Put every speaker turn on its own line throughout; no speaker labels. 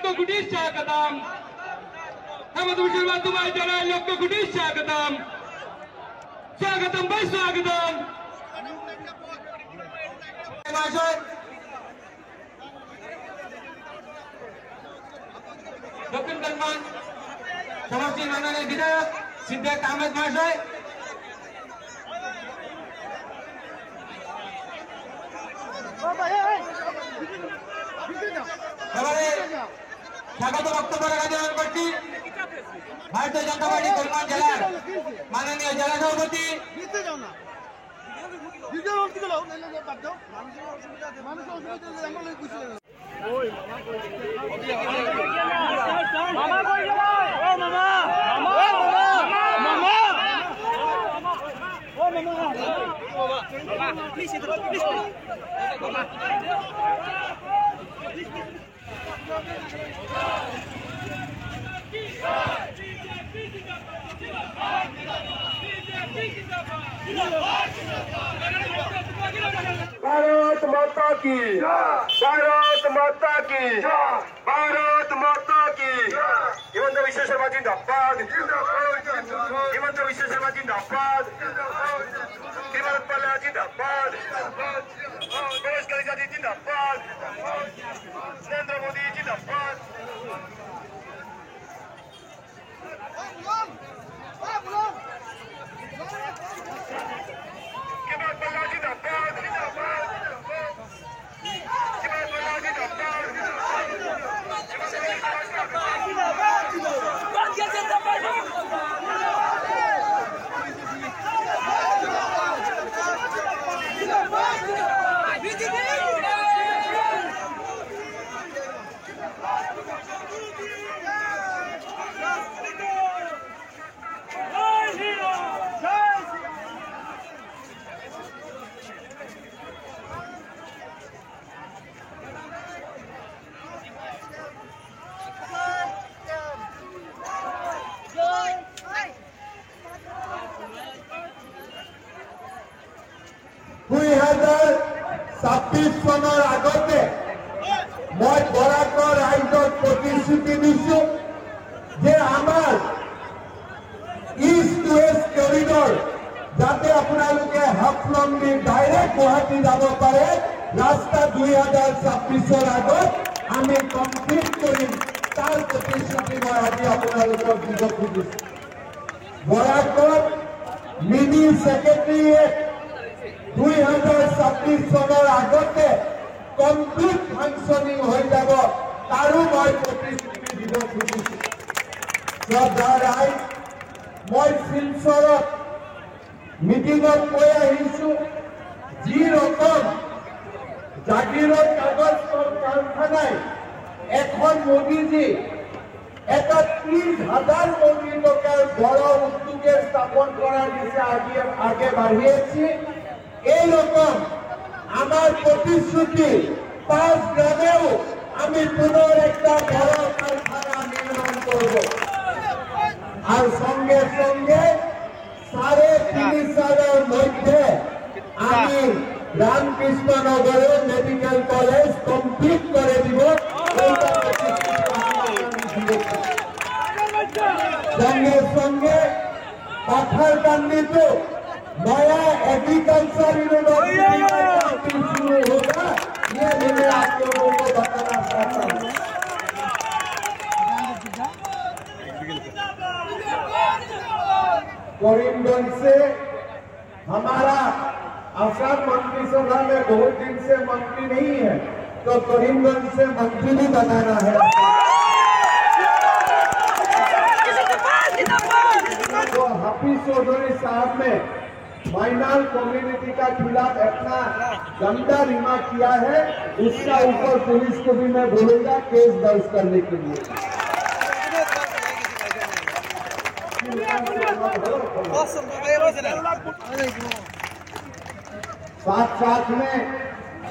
लक्ष कोटी स्वागतम हेमंत विश्व माध्यमाय जानाय लक्ष कोटी स्वागतम स्वागतम भाई स्वागतम दक्षिण कन्मान समष्टि माननीय विधायक सिद्धार्थ अहमद महाशय स्वागत वक्तव्य राजन करছি भारतीय जनता पार्टी कल्याण জেলার माननीय জেলা সভাপতি
भारत माता की भारत माता की भारत माता की हिमंत विश्व शर्मा जिंदाबाद हिमंत विश्व शर्मा जिंदाबाद हिमंत पल्ला जिंदाबाद परेश कलिका जी जिंदाबाद नरेंद्र मोदी जिंदाबाद
চনৰ আগতে মই বৰাকৰ ৰাইজক প্ৰতিশ্ৰুতি দিছো যে আমাৰ ইষ্ট ৱেষ্ট কৰিডৰ যাতে আপোনালোকে হাফলং দি ডাইৰেক্ট গুৱাহাটী যাব পাৰে ৰাস্তা 2026ৰ আগত আমি কমপ্লিট কৰিম তাৰ প্ৰতিশ্ৰুতি মই আজি আপোনালোকক দিব খুজিছো বৰাকৰ মিনি সেক্ৰেটাৰিয়েট 2026 চনৰ আগতে কমপ্লিট ফাংশনিং হৈ যাব তাৰো মই প্ৰতিশ্ৰুতি দিব খুজিছো শ্ৰদ্ধাৰ মই শিলচৰত মিটিঙত কৈ আহিছো যি ৰকম জাগিৰৰ কাগজ কাৰখানাই এখন মোদীজী এটা 30,000 কোটি টাকার বড় উদ্যোগে স্থাপন করার দিকে আগে বাড়িয়েছি এইরকম আমার প্রতিশ্রুতি 5 গ্রামেও আমি পুনর একটা বড় কারখানা নির্মাণ করব আর সঙ্গে সঙ্গে 3.5 সালের মধ্যে আমি রামকৃষ্ণনগরে মেডিকেল কলেজ কমপ্লিট করে দিব সঙ্গে সঙ্গে पाथरकांडी नया एग्रीकल्चर यूनिवर्सिटी शुरू होगा ये मैं आप लोगों को बताना चाहता हूँ। करीमगंज से हमारा असम मंत्रिसभा में बहुत दिन से मंत्री नहीं है तो करीमगंज से मंत्री भी बनाना है। तो हाफिज चौधरी साहब ने माइनर कम्युनिटी का खिलाफ इतना गंदा रिमार्क किया है उसका ऊपर पुलिस को भी मैं बोलूंगा केस दर्ज करने के लिए। साथ साथ में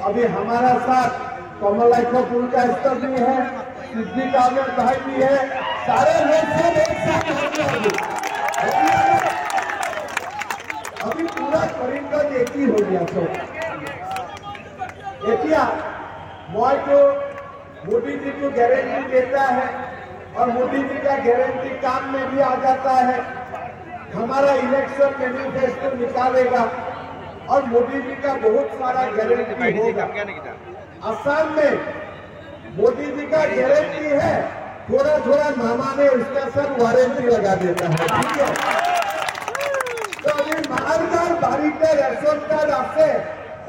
अभी हमारा साथ कमलाइपुर का स्तर भी है, सिद्धि काव्य भाई भी है, सारे लोग सब एक साथ अभी पूरा करीमगंज एक ही हो गया। तो एतिया मैं तो मोदी जी को गारंटी देता है और मोदी जी का गारंटी काम में भी आ जाता है। हमारा इलेक्शन मैनिफेस्टो निकालेगा और मोदी जी का बहुत सारा गारंटी होगा। असम में मोदी जी का गारंटी है, थोड़ा थोड़ा मामा ने उसका सब वारंटी लगा देता है, ठीक है। तो अभी मालदार बाड़ीते रेशन कार्ड আছে,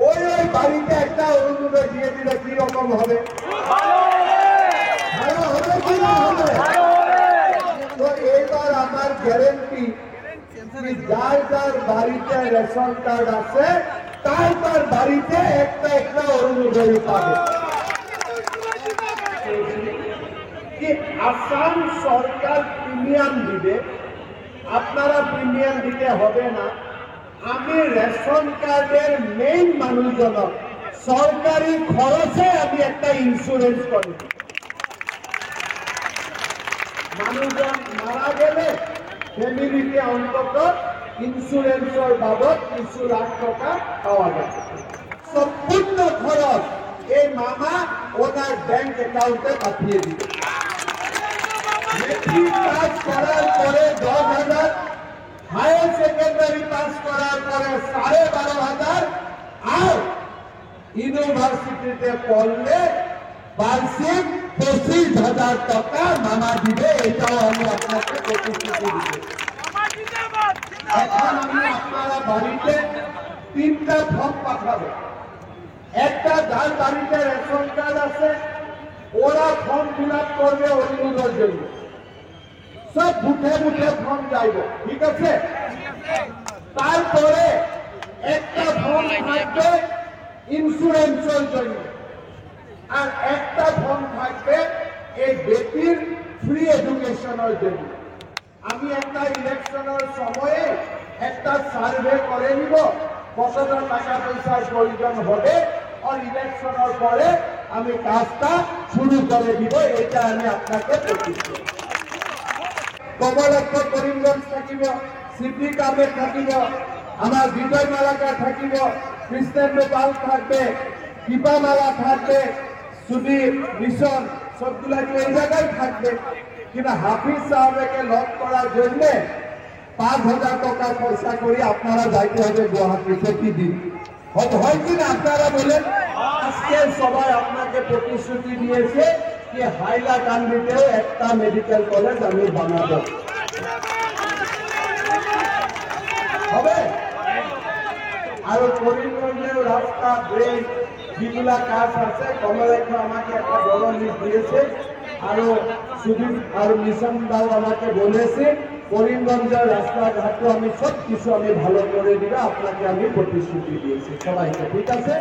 ওই বাড়িতে একটা অনুমোদন দিয়ে দিলে কি রকম হবে? ভালো হবে কি না হবে? তো এইবার আমার গ্যারেন্টি যার যার বাড়িতে রেশন কার্ড আছে তার তার বাড়িতে একটা একটা অনুমোদন পাবে। কি আসাম সরকার প্রিমিয়াম দিবে, আপনারা প্রিমিয়াম দিতে হবে না। আমি রেশন কার্ডের মেইন মানুষজনক সরকারি খরচে আমি একটা ইন্স্যুরেন্স করি। মানুষজন মারা গেলে ফ্যামিলিকে অন্তত ইন্স্যুরেন্সের বাবদ কিছু লাখ টাকা পাওয়া যায়। সম্পূর্ণ খরচ এই মামা ওনার ব্যাংক অ্যাকাউন্টে পাঠিয়ে দিবে। মেট্রিক পাস করার পরে 10,000, হায়ার সেকেন্ডারি পাস করার পরে 12,500 আর ইউনিভার্সিটিতে পড়লে বার্ষিক 25,000 টাকা মামা দিবে। এটাও আমি আপনাকে প্রতিশ্রুতি দিচ্ছি। এখন আমি আপনারা বাড়িতে 3টা ফর্ম পাঠাবো। একটা যার বাড়িতে রেশন কার্ড আছে ওরা ফর্ম ফিল আপ করবে অনুমোদনের জন্য, সব বুথে বুথে ফর্ম যাইব, ঠিক আছে। তারপরে একটা ফর্ম থাকবে ইন্স্যুরেন্সের জন্য আর একটা ফর্ম থাকবে এই বেটির ফ্রি এডুকেশনের জন্য। আমি একটা ইলেকশনের সময়ে একটা সার্ভে করে নিব কতটা টাকা পয়সার প্রয়োজন হবে আর ইলেকশনের পরে আমি কাজটা শুরু করে দিব। এটা আমি আপনাকে প্রতিশ্রুতি। কমলাক্ষ করিমগঞ্জ থাকিব, সিপি কামে থাকিব, আমার বিজয় মালাকা থাকিব, কৃষ্ণেন্দ্র পাল থাকবে, কৃপামালা থাকবে, সুদীপ মিশন সবগুলা এই জায়গায় থাকবে। কিন্তু হাফিজ সাহেবকে লক করার জন্য 5,000 টাকা খরচা করে আপনারা যাইতে হবে গুয়াহাটি প্রতিদিন। হয় কিনা আপনারা বলেন? আজকে সবাই আপনাকে প্রতিশ্রুতি দিয়েছে যে হাইলাকান্দিতেও একটা মেডিকেল কলেজ আমি বানাবো, হবে। আর করিমগঞ্জের রাস্তা, ব্রিজ যেগুলা কাজ আছে কমলাক্ষ আমাকে একটা বড় লিস্ট দিয়েছে, আরো সুদীপ আর মিশন দাও আমাকে বলেছে করিমগঞ্জের রাস্তাঘাটও আমি সব কিছু আমি ভালো করে দিবে। আপনাকে আমি প্রতিশ্রুতি দিয়েছি সবাইকে, ঠিক আছে।